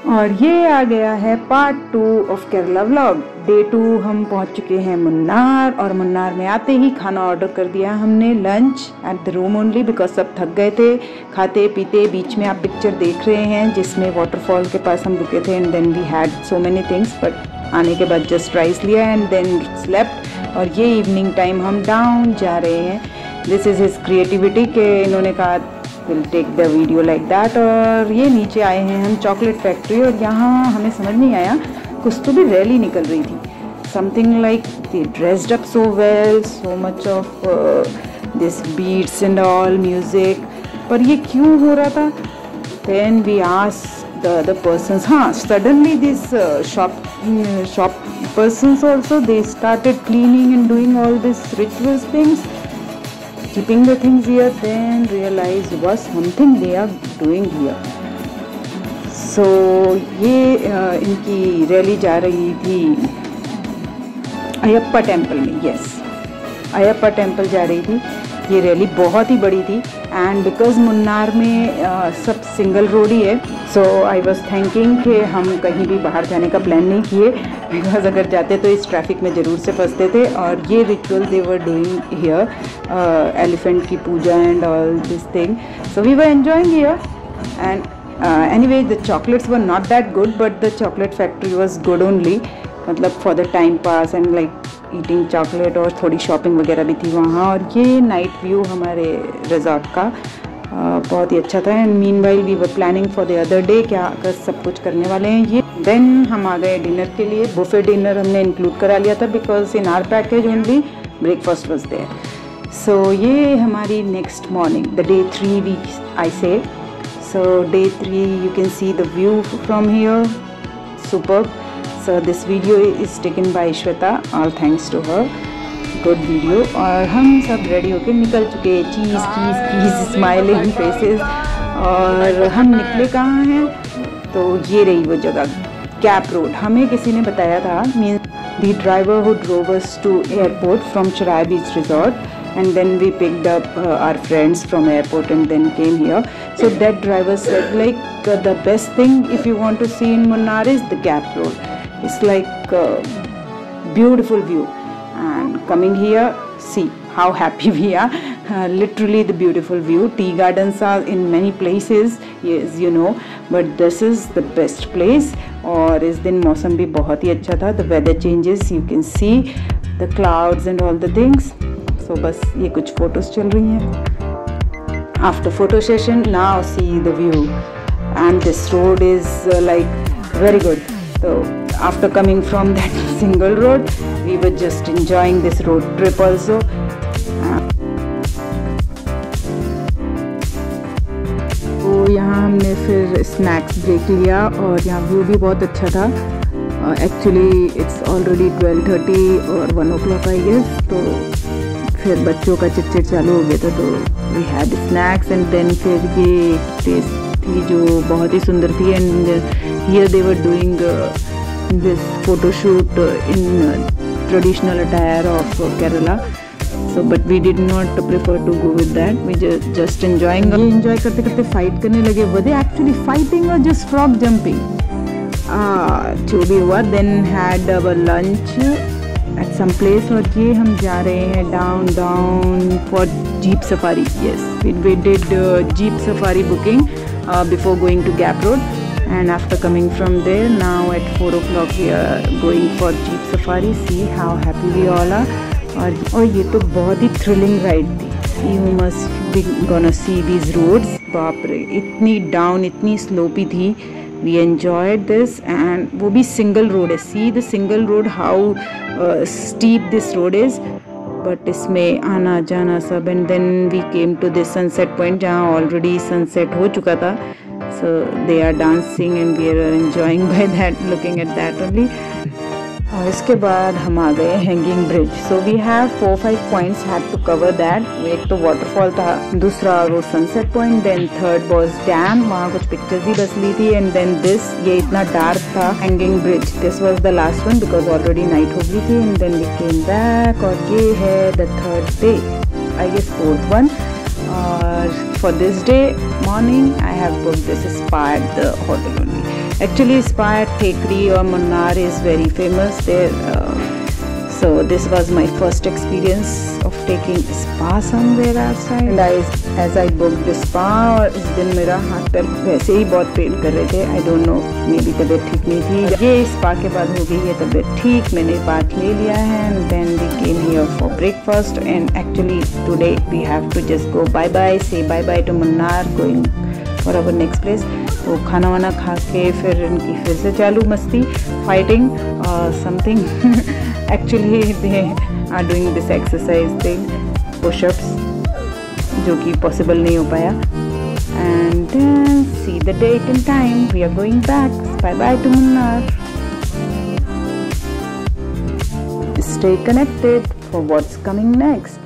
और ये आ गया है part 2 of Kerala vlog. Day 2 हम पहुंच चुके हैं मुन्नार, और मुन्नार में आते ही खाना ऑर्डर कर दिया हमने, lunch at the room only because सब थक गए थे खाते पीते। बीच में आप पिक्चर देख रहे हैं जिसमें वाटरफॉल के पास हम रुके थे, and then we had so many things, but आने के बाद जस्ट राइस लिया एंड देन स्लेप्ट। और ये इवनिंग टाइम हम डाउन जा रहे हैं। दिस इज़ हिज क्रिएटिविटी के इन्होंने कहा will take the video like that. और ये नीचे आए हैं हम चॉकलेट फैक्ट्री, और यहाँ हमें समझ नहीं आया, कुछ तो भी रैली निकल रही थी, something like they dressed up so well, so much of this beats and all music. पर ये क्यों हो रहा था? Then we asked the other persons. हाँ, suddenly this shop persons also they started cleaning and doing all this rituals things, keeping the things here, then realized was something they are doing here. So ये इनकी rally जा रही थी Ayyappa temple में। Yes, Ayyappa temple जा रही थी। ये रैली बहुत ही बड़ी थी, एंड बिकॉज मुन्नार में सब सिंगल रोड ही है, सो आई वॉज थिंकिंग कि हम कहीं भी बाहर जाने का प्लान नहीं किए, बिकॉज अगर जाते तो इस ट्रैफिक में ज़रूर से फंसते थे। और ये ritual they were doing here, elephant की पूजा and all this thing, so we were enjoying here. And anyway the chocolates were not that good, but the chocolate factory was good only, मतलब for the time pass and like eating chocolate, और थोड़ी shopping वगैरह भी थी वहाँ। और ये night view हमारे रिजॉर्ट का बहुत ही अच्छा था। And meanwhile we were planning for the other day, क्या अगर सब कुछ करने वाले हैं ये। देन हम आ गए डिनर के लिए। बुफे डिनर हमने इंक्लूड करा लिया था because in our package only breakfast was there. So ये हमारी next morning, the day 3 weeks I say. So day 3 you can see the view from here, superb. So this video is taken by Shweta, all thanks to her, good video। और हम सब ready होके निकल चुके, चीज़ smiling faces. और हम निकले कहाँ हैं? तो ये रही वो जगह, कैप रोड। हमें किसी ने बताया था, mean the driver who drove us to airport from Chirayu Beach Resort, and then we picked up our friends from airport and then came here. So that driver said like the best thing if you want to see in Munnar is the Gap Road. It's like a beautiful view, and coming here, see how happy we are. Literally the beautiful view. Tea gardens are in many places, yes you know, but this is the best place. और इस दिन मौसम भी बहुत ही अच्छा था। The weather changes, you can see the clouds and all the things. So बस ये कुछ फोटोज चल रही हैं। After photo session, now see the view, and this road is like very good. So after coming from that single road, we were just enjoying this road trip also. तो यहाँ हमने फिर स्नैक्स ब्रेक लिया, और यहाँ view भी बहुत अच्छा था। एक्चुअली इट्स ऑलरेडी 12:30 और 1 o'clock आई गेस। तो फिर बच्चों का चिटचिट चालू हो गया था, तो we had snacks, and then फिर ये टेस्ट थी जो बहुत ही सुंदर थी। And here they were doing this photo shoot in traditional attire of Kerala, so but we did not prefer to go with that. We just enjoying. ये enjoy करते करते fight करने लगे। Were they actually fighting or just frog jumping? जो भी हुआ, then had our lunch at some place, और ये हम जा रहे हैं down for jeep safari. Yes, we did jeep safari booking before going to Gap Road. And after coming from there, now at 4 o'clock we are going for jeep safari. See how happy we all are. और ये तो बहुत ही thrilling ride थी। You must be gonna see these roads. बाप रे, इतनी down, इतनी slopey थी। We enjoyed this, and वो भी single road है। See the single road, how steep this road is. But इसमें आना जाना सब, and then we came to this sunset point जहाँ already sunset हो चुका था। So they are dancing and we are enjoying by that, looking at that only. और इसके बाद हम आ गए hanging bridge. So we have 4-5 points had to cover that. एक तो वाटरफॉल था, दूसरा वो sunset point, then third was dam, वहाँ कुछ पिक्चर्स ही बस ली थी, एंड देन दिस, ये इतना डार्क था hanging bridge. This was the last one because already night हो गई थी, and then we came back. और ये है the third day, I guess 4th one. और for this day morning I have booked this spa at the hotel only. Actually, spa at Thekri or Munnar is very famous there. So this was my first experience of taking spa somewhere outside. And as I booked the spa, और इस दिन मेरा हाथ पैर वैसे ही बहुत pen कर रहे थे. I don't know, maybe तबीयत ठीक नहीं थी. ये स्पा के बाद हो गई है तबीयत ठीक. मैंने बाथ ले लिया है and then we came here for breakfast. And actually today we have to just go bye bye, say bye bye to Munnar, going for our next place. वो खाना वाना खा के फिर इनकी फिर से चालू मस्ती, fighting something. Actually they are doing this exercise thing, push-ups, जो कि possible नहीं हो पाया. And then see the date and time. We are going back. Bye bye to Munnar. Stay connected for what's coming next.